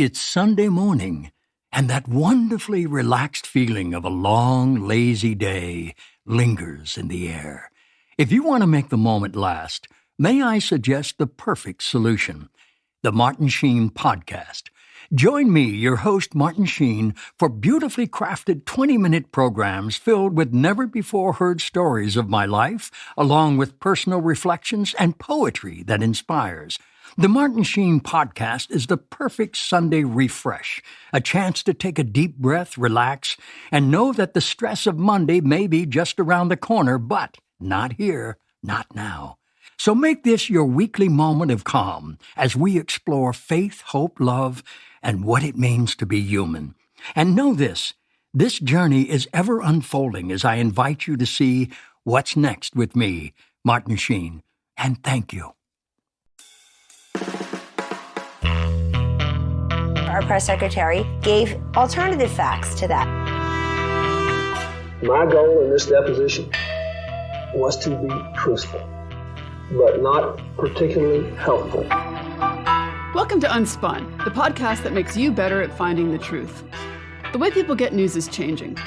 It's Sunday morning, and that wonderfully relaxed feeling of a long, lazy day lingers in the air. If you want to make the moment last, may I suggest the perfect solution: the Martin Sheen Podcast. Join me, your host, Martin Sheen, for beautifully crafted 20-minute programs filled with never-before-heard stories of my life, along with personal reflections and poetry that inspires. The Martin Sheen Podcast is the perfect Sunday refresh, a chance to take a deep breath, relax, and know that the stress of Monday may be just around the corner, but not here, not now. So make this your weekly moment of calm as we explore faith, hope, love, and what it means to be human. And know this journey is ever unfolding as I invite you to see what's next with me, Martin Sheen. And thank you. Our press secretary gave alternative facts to that. My goal in this deposition was to be truthful, but not particularly helpful. Welcome to Unspun, the podcast that makes you better at finding the truth. The way people get news is changing.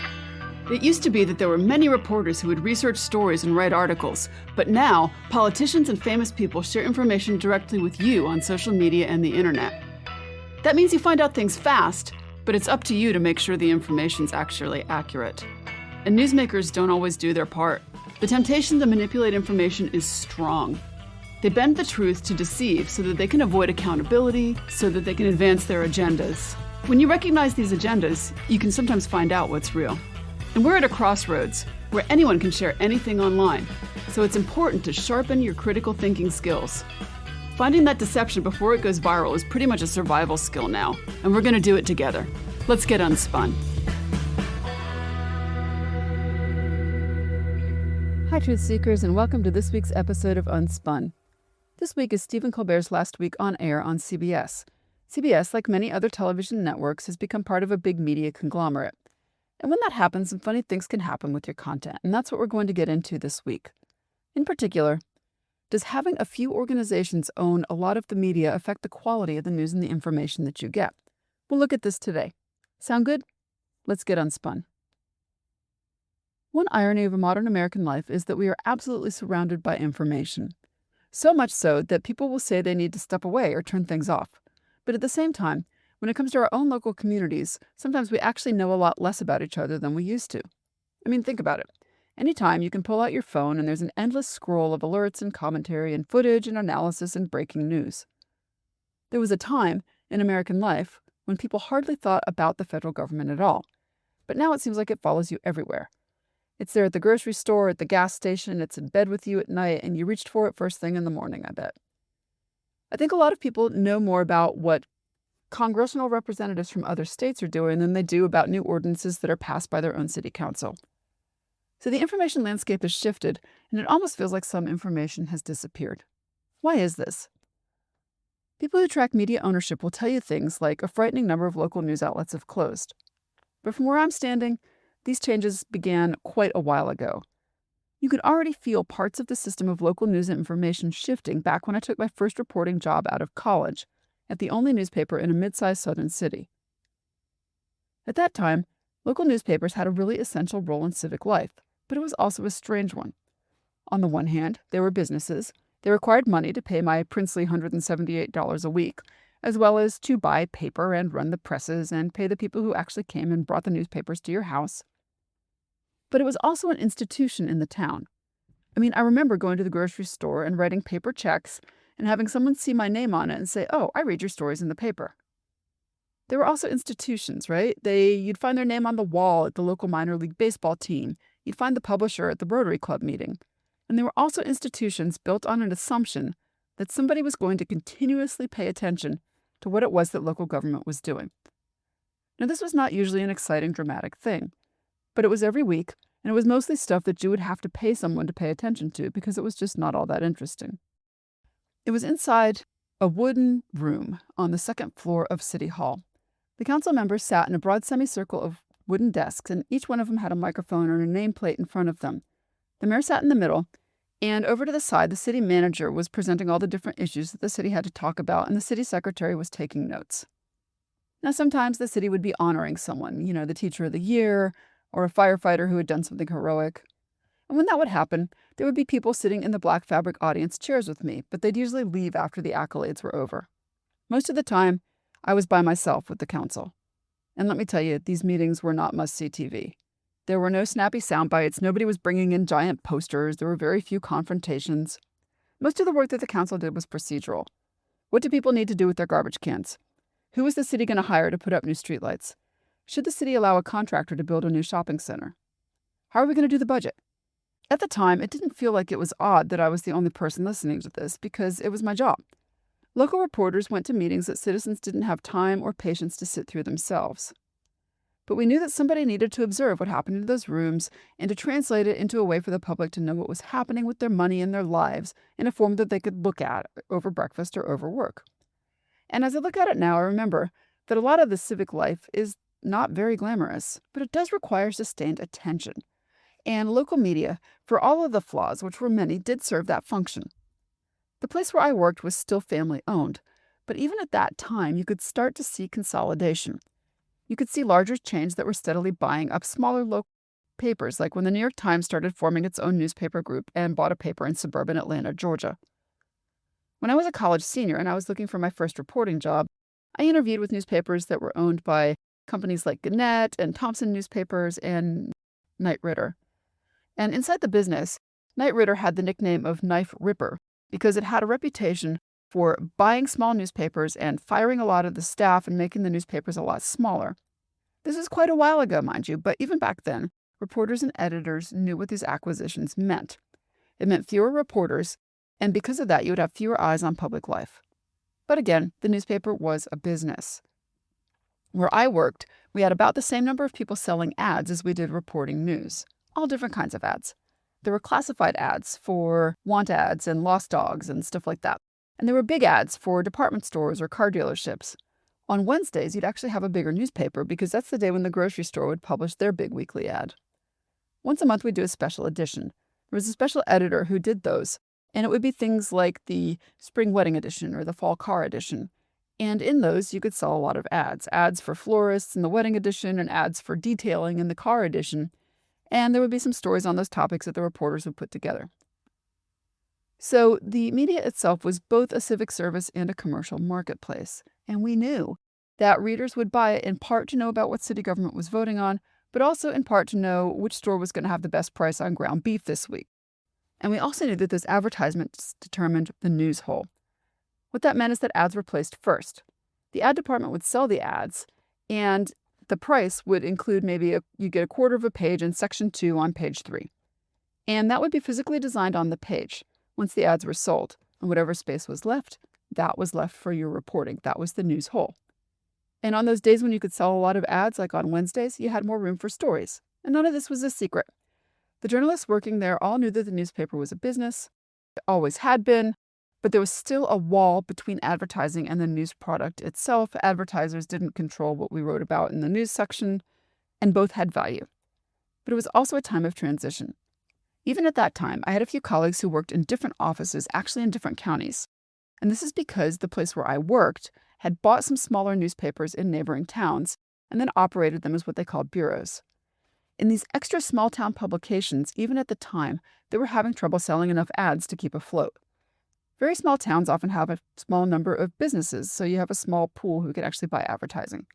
It used to be that there were many reporters who would research stories and write articles, but now politicians and famous people share information directly with you on social media and the internet. That means you find out things fast, but it's up to you to make sure the information's actually accurate. And newsmakers don't always do their part. The temptation to manipulate information is strong. They bend the truth to deceive so that they can avoid accountability, so that they can advance their agendas. When you recognize these agendas, you can sometimes find out what's real. And we're at a crossroads where anyone can share anything online, so it's important to sharpen your critical thinking skills. Finding that deception before it goes viral is pretty much a survival skill now, and we're going to do it together. Let's get unspun. Hi, Truth Seekers, and welcome to this week's episode of Unspun. This week is Stephen Colbert's last week on air on CBS. CBS, like many other television networks, has become part of a big media conglomerate. And when that happens, some funny things can happen with your content, and that's what we're going to get into this week. In particular, does having a few organizations own a lot of the media affect the quality of the news and the information that you get? We'll look at this today. Sound good? Let's get unspun. One irony of a modern American life is that we are absolutely surrounded by information. So much so that people will say they need to step away or turn things off. But at the same time, when it comes to our own local communities, sometimes we actually know a lot less about each other than we used to. I mean, think about it. Anytime you can pull out your phone and there's an endless scroll of alerts and commentary and footage and analysis and breaking news. There was a time in American life when people hardly thought about the federal government at all. But now it seems like it follows you everywhere. It's there at the grocery store, at the gas station, it's in bed with you at night, and you reached for it first thing in the morning, I bet. I think a lot of people know more about what congressional representatives from other states are doing than they do about new ordinances that are passed by their own city council. So the information landscape has shifted, and it almost feels like some information has disappeared. Why is this? People who track media ownership will tell you things like a frightening number of local news outlets have closed. But from where I'm standing, these changes began quite a while ago. You could already feel parts of the system of local news and information shifting back when I took my first reporting job out of college at the only newspaper in a mid-sized southern city. At that time, local newspapers had a really essential role in civic life, but it was also a strange one. On the one hand, they were businesses. They required money to pay my princely $178 a week, as well as to buy paper and run the presses and pay the people who actually came and brought the newspapers to your house. But it was also an institution in the town. I mean, I remember going to the grocery store and writing paper checks and having someone see my name on it and say, "Oh, I read your stories in the paper." There were also institutions, right? You'd find their name on the wall at the local minor league baseball team. You'd find the publisher at the Rotary Club meeting. And there were also institutions built on an assumption that somebody was going to continuously pay attention to what it was that local government was doing. Now, this was not usually an exciting, dramatic thing, but it was every week, and it was mostly stuff that you would have to pay someone to pay attention to because it was just not all that interesting. It was inside a wooden room on the second floor of City Hall. The council members sat in a broad semicircle of wooden desks, and each one of them had a microphone and a nameplate in front of them. The mayor sat in the middle, and over to the side, the city manager was presenting all the different issues that the city had to talk about, and the city secretary was taking notes. Now, sometimes the city would be honoring someone, the teacher of the year or a firefighter who had done something heroic. And when that would happen, there would be people sitting in the black fabric audience chairs with me, but they'd usually leave after the accolades were over. Most of the time, I was by myself with the council. And let me tell you, these meetings were not must-see TV. There were no snappy sound bites, nobody was bringing in giant posters, there were very few confrontations. Most of the work that the council did was procedural. What do people need to do with their garbage cans? Who is the city going to hire to put up new streetlights? Should the city allow a contractor to build a new shopping center? How are we going to do the budget? At the time, it didn't feel like it was odd that I was the only person listening to this because it was my job. Local reporters went to meetings that citizens didn't have time or patience to sit through themselves. But we knew that somebody needed to observe what happened in those rooms and to translate it into a way for the public to know what was happening with their money and their lives in a form that they could look at over breakfast or over work. And as I look at it now, I remember that a lot of the civic life is not very glamorous, but it does require sustained attention. And local media, for all of the flaws, which were many, did serve that function. The place where I worked was still family-owned, but even at that time, you could start to see consolidation. You could see larger chains that were steadily buying up smaller local papers, like when the New York Times started forming its own newspaper group and bought a paper in suburban Atlanta, Georgia. When I was a college senior and I was looking for my first reporting job, I interviewed with newspapers that were owned by companies like Gannett and Thompson Newspapers and Knight Ridder. And inside the business, Knight Ridder had the nickname of Knife Ripper because it had a reputation for buying small newspapers and firing a lot of the staff and making the newspapers a lot smaller. This is quite a while ago, mind you, but even back then, reporters and editors knew what these acquisitions meant. It meant fewer reporters, and because of that, you would have fewer eyes on public life. But again, the newspaper was a business. Where I worked, we had about the same number of people selling ads as we did reporting news. All different kinds of ads. There were classified ads for want ads and lost dogs and stuff like that. And there were big ads for department stores or car dealerships. On Wednesdays, you'd actually have a bigger newspaper because that's the day when the grocery store would publish their big weekly ad. Once a month, we'd do a special edition. There was a special editor who did those, and it would be things like the spring wedding edition or the fall car edition. And in those, you could sell a lot of ads. Ads for florists in the wedding edition and ads for detailing in the car edition. And there would be some stories on those topics that the reporters would put together. So the media itself was both a civic service and a commercial marketplace. And we knew that readers would buy it in part to know about what city government was voting on, but also in part to know which store was going to have the best price on ground beef this week. And we also knew that those advertisements determined the news hole. What that meant is that ads were placed first. The ad department would sell the ads, and the price would include maybe you get a quarter of a page in section 2 on page 3. And that would be physically designed on the page once the ads were sold. And whatever space was left, that was left for your reporting. That was the news hole. And on those days when you could sell a lot of ads, like on Wednesdays, you had more room for stories. And none of this was a secret. The journalists working there all knew that the newspaper was a business. It always had been. But there was still a wall between advertising and the news product itself. Advertisers didn't control what we wrote about in the news section, and both had value. But it was also a time of transition. Even at that time, I had a few colleagues who worked in different offices, actually in different counties. And this is because the place where I worked had bought some smaller newspapers in neighboring towns and then operated them as what they called bureaus. In these extra small-town publications, even at the time, they were having trouble selling enough ads to keep afloat. Very small towns often have a small number of businesses, so you have a small pool who could actually buy advertising.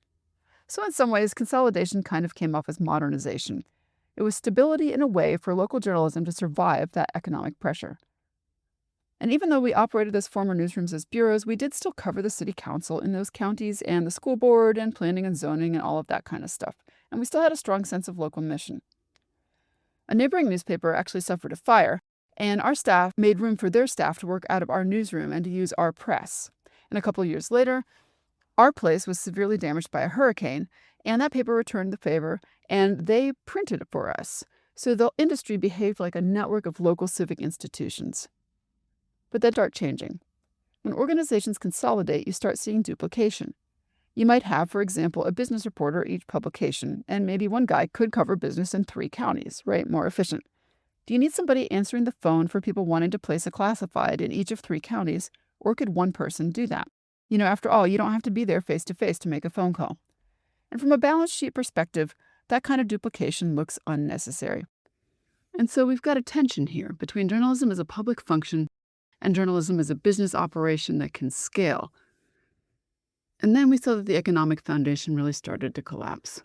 So in some ways, consolidation kind of came off as modernization. It was stability in a way for local journalism to survive that economic pressure. And even though we operated those former newsrooms as bureaus, we did still cover the city council in those counties and the school board and planning and zoning and all of that kind of stuff. And we still had a strong sense of local mission. A neighboring newspaper actually suffered a fire, and our staff made room for their staff to work out of our newsroom and to use our press. And a couple of years later, our place was severely damaged by a hurricane, and that paper returned the favor, and they printed it for us. So the industry behaved like a network of local civic institutions. But that started changing. When organizations consolidate, you start seeing duplication. You might have, for example, a business reporter each publication, and maybe one guy could cover business in 3 counties, right? More efficient. Do you need somebody answering the phone for people wanting to place a classified in each of 3 counties, or could one person do that? After all, you don't have to be there face to face to make a phone call. And from a balance sheet perspective, that kind of duplication looks unnecessary. And so we've got a tension here between journalism as a public function and journalism as a business operation that can scale. And then we saw that the economic foundation really started to collapse.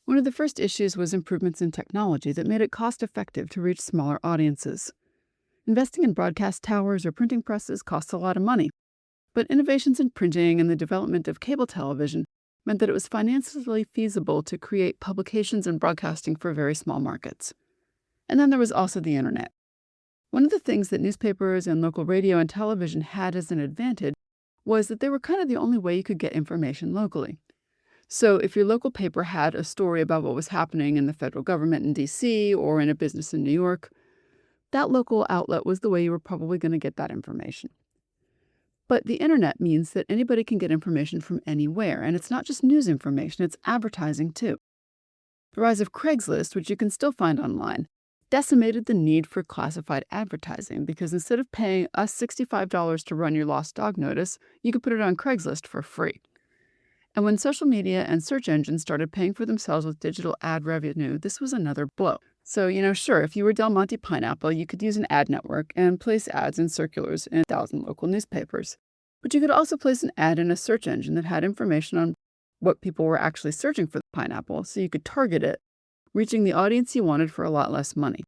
One of the first issues was improvements in technology that made it cost-effective to reach smaller audiences. Investing in broadcast towers or printing presses costs a lot of money, but innovations in printing and the development of cable television meant that it was financially feasible to create publications and broadcasting for very small markets. And then there was also the internet. One of the things that newspapers and local radio and television had as an advantage was that they were kind of the only way you could get information locally. So if your local paper had a story about what was happening in the federal government in D.C. or in a business in New York, that local outlet was the way you were probably going to get that information. But the internet means that anybody can get information from anywhere, and it's not just news information, it's advertising too. The rise of Craigslist, which you can still find online, decimated the need for classified advertising because instead of paying us $65 to run your lost dog notice, you could put it on Craigslist for free. And when social media and search engines started paying for themselves with digital ad revenue, this was another blow. So, sure, if you were Del Monte Pineapple, you could use an ad network and place ads in circulars in 1,000 local newspapers. But you could also place an ad in a search engine that had information on what people were actually searching for the pineapple, so you could target it, reaching the audience you wanted for a lot less money.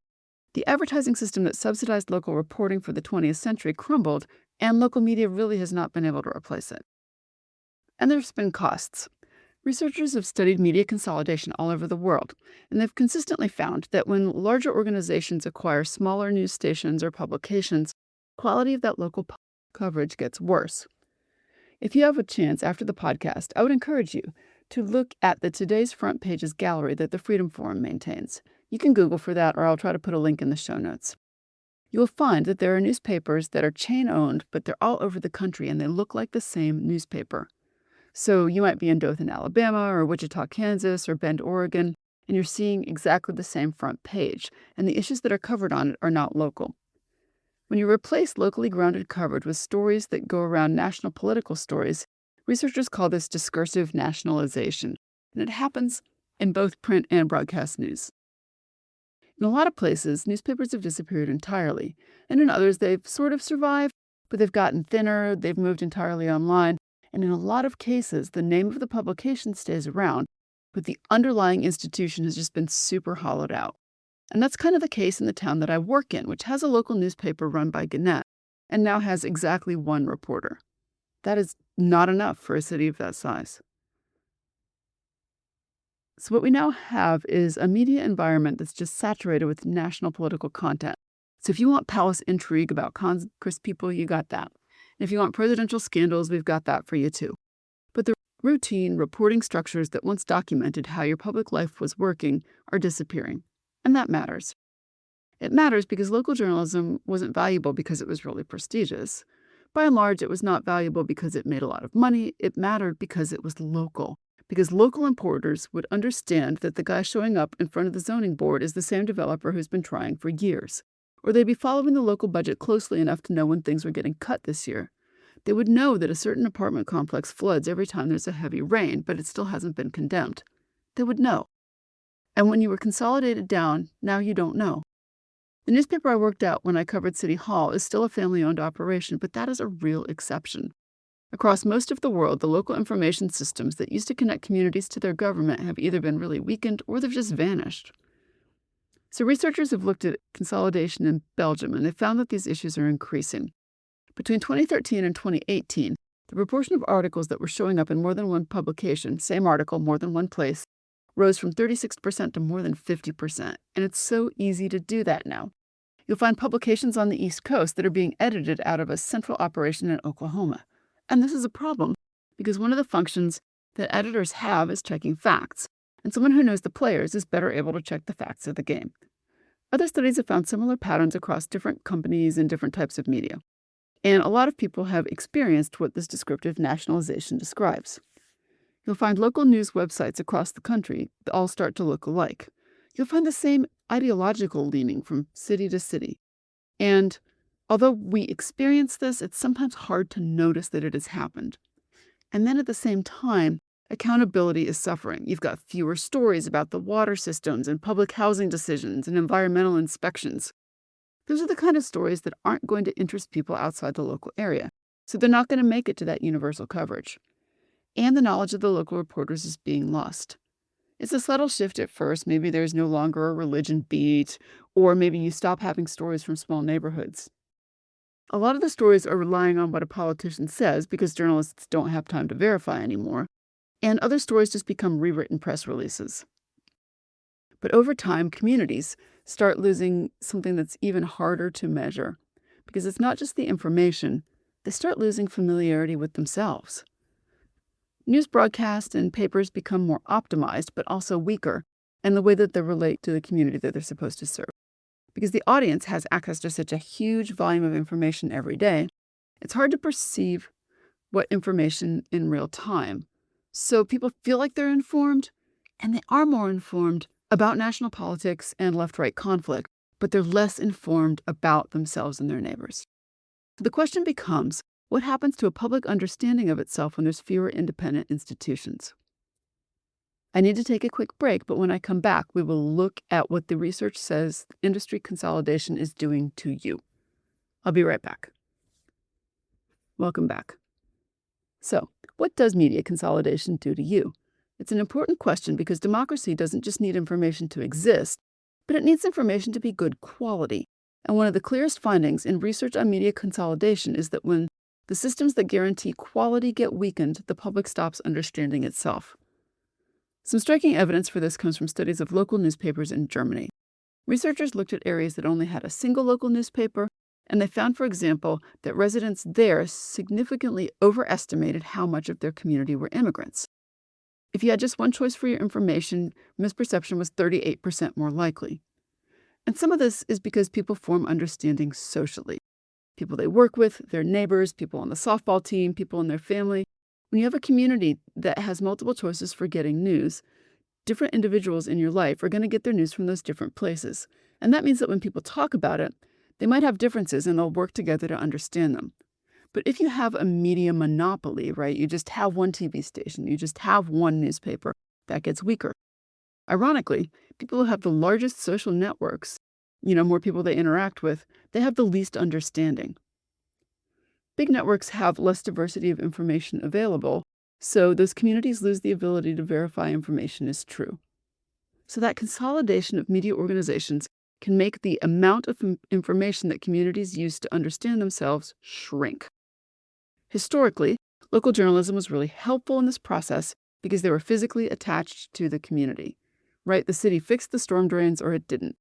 The advertising system that subsidized local reporting for the 20th century crumbled, and local media really has not been able to replace it. And there's been costs. Researchers have studied media consolidation all over the world, and they've consistently found that when larger organizations acquire smaller news stations or publications, quality of that local coverage gets worse. If you have a chance after the podcast, I would encourage you to look at the Today's Front Pages gallery that the Freedom Forum maintains. You can Google for that, or I'll try to put a link in the show notes. You will find that there are newspapers that are chain-owned, but they're all over the country, and they look like the same newspaper. So you might be in Dothan, Alabama, or Wichita, Kansas, or Bend, Oregon, and you're seeing exactly the same front page, and the issues that are covered on it are not local. When you replace locally grounded coverage with stories that go around national political stories, researchers call this discursive nationalization, and it happens in both print and broadcast news. In a lot of places, newspapers have disappeared entirely, and in others they've sort of survived, but they've gotten thinner, they've moved entirely online, and in a lot of cases, the name of the publication stays around, but the underlying institution has just been super hollowed out. And that's kind of the case in the town that I work in, which has a local newspaper run by Gannett, and now has exactly one reporter. That is not enough for a city of that size. So what we now have is a media environment that's just saturated with national political content. So if you want palace intrigue about Congress people, you got that. And if you want presidential scandals, we've got that for you too. But the routine reporting structures that once documented how your public life was working are disappearing. And that matters. It matters because local journalism wasn't valuable because it was really prestigious. By and large, it was not valuable because it made a lot of money. It mattered because it was local. Because local importers would understand that the guy showing up in front of the zoning board is the same developer who's been trying for years. Or they'd be following the local budget closely enough to know when things were getting cut this year. They would know that a certain apartment complex floods every time there's a heavy rain, but it still hasn't been condemned. They would know. And when you were consolidated down, now you don't know. The newspaper I worked at when I covered City Hall is still a family-owned operation, but that is a real exception. Across most of the world, the local information systems that used to connect communities to their government have either been really weakened or they've just vanished. So researchers have looked at consolidation in Belgium, and they found that these issues are increasing. Between 2013 and 2018, the proportion of articles that were showing up in more than one publication, same article, more than one place, rose from 36% to more than 50%. And it's so easy to do that now. You'll find publications on the East Coast that are being edited out of a central operation in Oklahoma. And this is a problem because one of the functions that editors have is checking facts, and someone who knows the players is better able to check the facts of the game. Other studies have found similar patterns across different companies and different types of media. And a lot of people have experienced what this descriptive nationalization describes. You'll find local news websites across the country that all start to look alike. You'll find the same ideological leaning from city to city. And Although we experience this, it's sometimes hard to notice that it has happened. And then at the same time, accountability is suffering. You've got fewer stories about the water systems and public housing decisions and environmental inspections. Those are the kind of stories that aren't going to interest people outside the local area, so they're not going to make it to that universal coverage. And the knowledge of the local reporters is being lost. It's a subtle shift at first. Maybe there's no longer a religion beat, or maybe you stop having stories from small neighborhoods. A lot of the stories are relying on what a politician says because journalists don't have time to verify anymore, and other stories just become rewritten press releases. But over time, communities start losing something that's even harder to measure, because it's not just the information, they start losing familiarity with themselves. News broadcasts and papers become more optimized, but also weaker in the way that they relate to the community that they're supposed to serve. Because the audience has access to such a huge volume of information every day, it's hard to perceive what information in real time. So people feel like they're informed, and they are more informed about national politics and left-right conflict, but they're less informed about themselves and their neighbors. So the question becomes, what happens to a public understanding of itself when there's fewer independent institutions? I need to take a quick break, but when I come back, we will look at what the research says industry consolidation is doing to you. I'll be right back. Welcome back. So, what does media consolidation do to you? It's an important question because democracy doesn't just need information to exist, but it needs information to be good quality. And one of the clearest findings in research on media consolidation is that when the systems that guarantee quality get weakened, the public stops understanding itself. Some striking evidence for this comes from studies of local newspapers in Germany. Researchers looked at areas that only had a single local newspaper, and they found, for example, that residents there significantly overestimated how much of their community were immigrants. If you had just one choice for your information, misperception was 38% more likely. And some of this is because people form understanding socially. People they work with, their neighbors, people on the softball team, people in their family. When you have a community that has multiple choices for getting news, different individuals in your life are going to get their news from those different places. And that means that when people talk about it, they might have differences and they'll work together to understand them. But if you have a media monopoly, right, you just have one TV station, you just have one newspaper, that gets weaker. Ironically, people who have the largest social networks, more people they interact with, they have the least understanding. Big networks have less diversity of information available, so those communities lose the ability to verify information is true. So that consolidation of media organizations can make the amount of information that communities use to understand themselves shrink. Historically, local journalism was really helpful in this process because they were physically attached to the community. Right? The city fixed the storm drains or it didn't.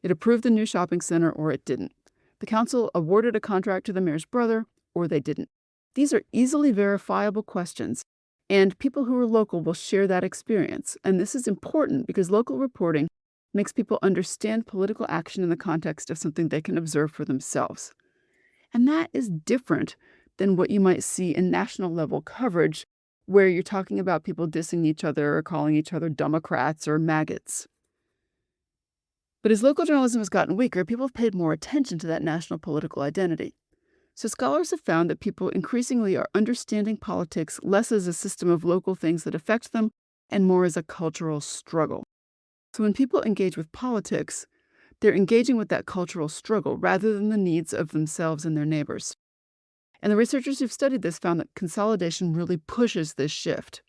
It approved the new shopping center or it didn't. The council awarded a contract to the mayor's brother or they didn't. These are easily verifiable questions, and people who are local will share that experience. And this is important because local reporting makes people understand political action in the context of something they can observe for themselves. And that is different than what you might see in national level coverage, where you're talking about people dissing each other or calling each other Democrats or maggots. But as local journalism has gotten weaker, people have paid more attention to that national political identity. So scholars have found that people increasingly are understanding politics less as a system of local things that affect them and more as a cultural struggle. So when people engage with politics, they're engaging with that cultural struggle rather than the needs of themselves and their neighbors. And the researchers who've studied this found that consolidation really pushes this shift.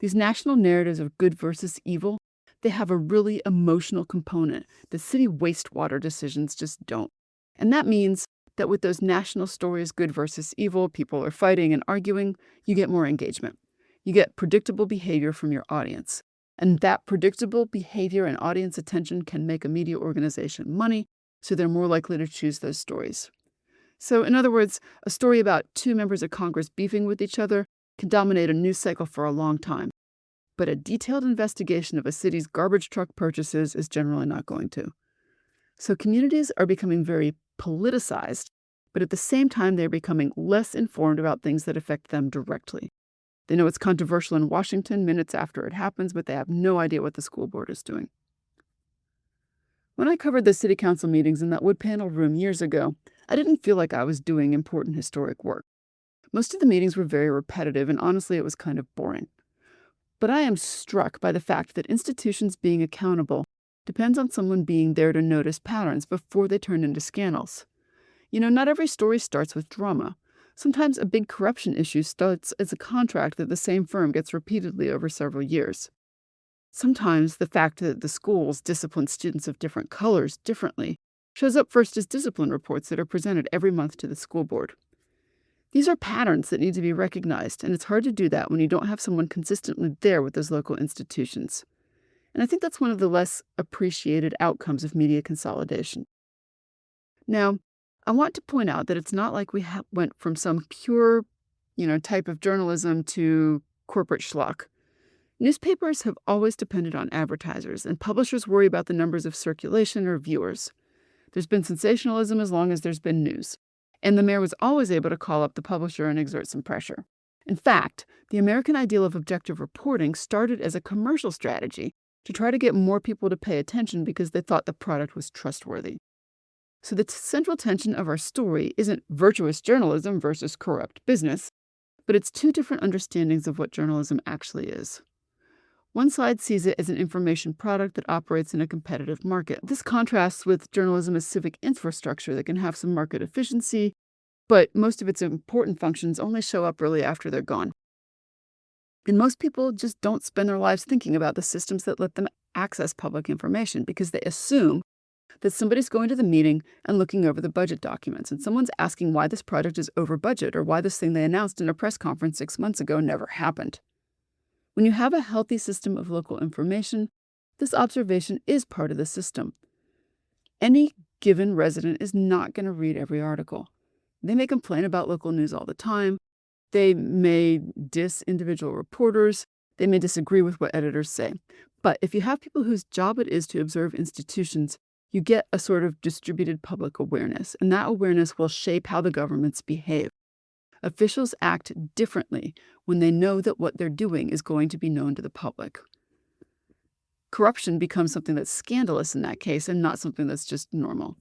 These national narratives of good versus evil, they have a really emotional component that city wastewater decisions just don't. And that means that with those national stories, good versus evil, people are fighting and arguing, you get more engagement. You get predictable behavior from your audience. And that predictable behavior and audience attention can make a media organization money, so they're more likely to choose those stories. So in other words, a story about two members of Congress beefing with each other can dominate a news cycle for a long time. But a detailed investigation of a city's garbage truck purchases is generally not going to. So communities are becoming very politicized, but at the same time, they're becoming less informed about things that affect them directly. They know it's controversial in Washington minutes after it happens, but they have no idea what the school board is doing. When I covered the city council meetings in that wood panel room years ago, I didn't feel like I was doing important historic work. Most of the meetings were very repetitive, and honestly, it was kind of boring. But I am struck by the fact that institutions being accountable depends on someone being there to notice patterns before they turn into scandals. Not every story starts with drama. Sometimes a big corruption issue starts as a contract that the same firm gets repeatedly over several years. Sometimes the fact that the schools discipline students of different colors differently shows up first as discipline reports that are presented every month to the school board. These are patterns that need to be recognized, and it's hard to do that when you don't have someone consistently there with those local institutions. And I think that's one of the less appreciated outcomes of media consolidation. Now, I want to point out that it's not like we went from some pure, type of journalism to corporate schlock. Newspapers have always depended on advertisers, and publishers worry about the numbers of circulation or viewers. There's been sensationalism as long as there's been news, and the mayor was always able to call up the publisher and exert some pressure. In fact, the American ideal of objective reporting started as a commercial strategy to try to get more people to pay attention because they thought the product was trustworthy. So the central tension of our story isn't virtuous journalism versus corrupt business, but it's two different understandings of what journalism actually is. One side sees it as an information product that operates in a competitive market. This contrasts with journalism as civic infrastructure that can have some market efficiency, but most of its important functions only show up really after they're gone. And most people just don't spend their lives thinking about the systems that let them access public information because they assume that somebody's going to the meeting and looking over the budget documents, and someone's asking why this project is over budget or why this thing they announced in a press conference 6 months ago never happened. When you have a healthy system of local information, this observation is part of the system. Any given resident is not going to read every article. They may complain about local news all the time. They may diss individual reporters. They may disagree with what editors say. But if you have people whose job it is to observe institutions, you get a sort of distributed public awareness, and that awareness will shape how the governments behave. Officials act differently when they know that what they're doing is going to be known to the public. Corruption becomes something that's scandalous in that case and not something that's just normal.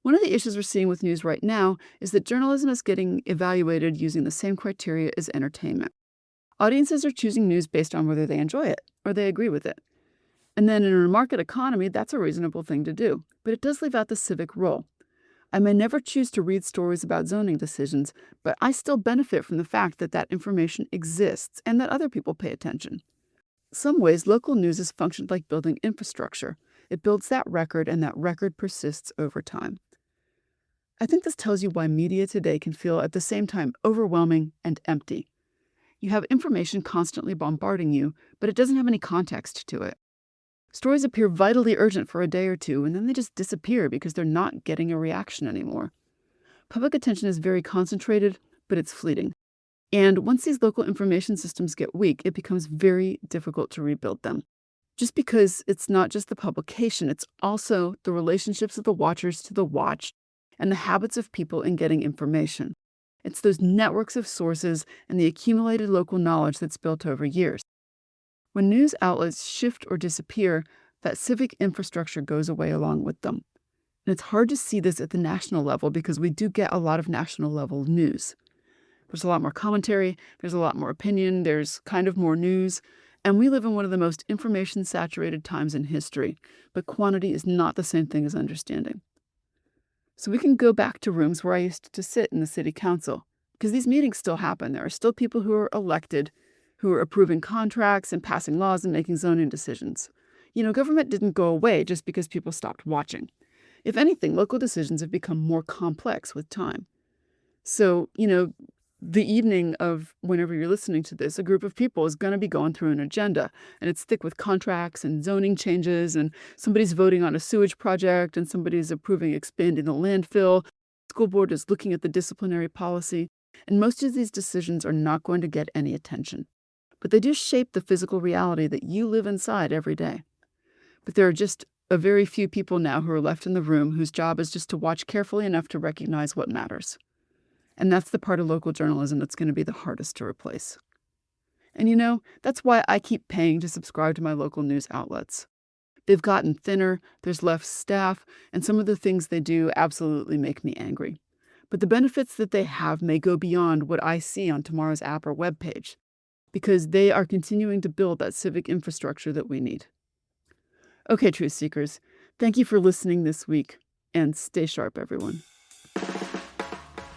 One of the issues we're seeing with news right now is that journalism is getting evaluated using the same criteria as entertainment. Audiences are choosing news based on whether they enjoy it or they agree with it. And then in a market economy, that's a reasonable thing to do, but it does leave out the civic role. I may never choose to read stories about zoning decisions, but I still benefit from the fact that that information exists and that other people pay attention. Some ways, local news has functioned like building infrastructure. It builds that record, and that record persists over time. I think this tells you why media today can feel at the same time overwhelming and empty. You have information constantly bombarding you, but it doesn't have any context to it. Stories appear vitally urgent for a day or two, and then they just disappear because they're not getting a reaction anymore. Public attention is very concentrated, but it's fleeting. And once these local information systems get weak, it becomes very difficult to rebuild them. Just because it's not just the publication, it's also the relationships of the watchers to the watched and the habits of people in getting information. It's those networks of sources and the accumulated local knowledge that's built over years. When news outlets shift or disappear, that civic infrastructure goes away along with them. And it's hard to see this at the national level because we do get a lot of national level news. There's a lot more commentary, there's a lot more opinion, there's kind of more news, and we live in one of the most information-saturated times in history, but quantity is not the same thing as understanding. So we can go back to rooms where I used to sit in the city council, because these meetings still happen. There are still people who are elected who are approving contracts and passing laws and making zoning decisions. Government didn't go away just because people stopped watching. If anything, local decisions have become more complex with time. So, the evening of whenever you're listening to this, a group of people is going to be going through an agenda, and it's thick with contracts and zoning changes, and somebody's voting on a sewage project, and somebody's approving expanding the landfill. The school board is looking at the disciplinary policy, and most of these decisions are not going to get any attention. But they do shape the physical reality that you live inside every day. But there are just a very few people now who are left in the room whose job is just to watch carefully enough to recognize what matters. And that's the part of local journalism that's going to be the hardest to replace. And that's why I keep paying to subscribe to my local news outlets. They've gotten thinner, there's less staff, and some of the things they do absolutely make me angry. But the benefits that they have may go beyond what I see on tomorrow's app or webpage, because they are continuing to build that civic infrastructure that we need. Okay, Truth Seekers, thank you for listening this week, and stay sharp, everyone.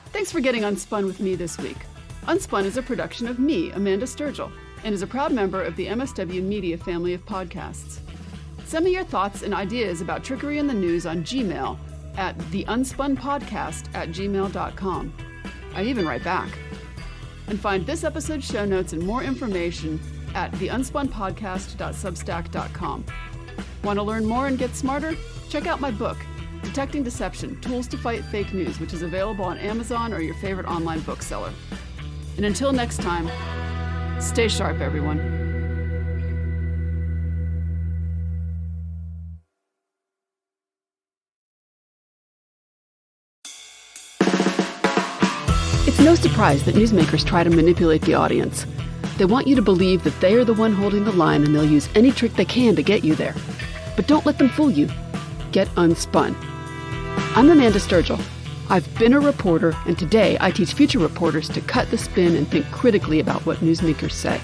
Thanks for getting Unspun with me this week. Unspun is a production of me, Amanda Sturgill, and is a proud member of the MSW Media family of podcasts. Send me your thoughts and ideas about trickery in the news on Gmail at theunspunpodcast@gmail.com. I even write back. And find this episode's show notes and more information at theunspunpodcast.substack.com. Want to learn more and get smarter? Check out my book, Detecting Deception, Tools to Fight Fake News, which is available on Amazon or your favorite online bookseller. And until next time, stay sharp, everyone. It's no surprise that newsmakers try to manipulate the audience. They want you to believe that they are the one holding the line and they'll use any trick they can to get you there. But don't let them fool you. Get unspun. I'm Amanda Sturgill. I've been a reporter, and today I teach future reporters to cut the spin and think critically about what newsmakers say.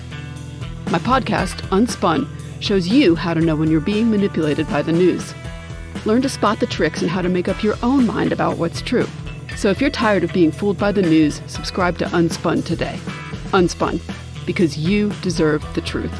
My podcast, Unspun, shows you how to know when you're being manipulated by the news. Learn to spot the tricks and how to make up your own mind about what's true. So if you're tired of being fooled by the news, subscribe to Unspun today. Unspun, because you deserve the truth.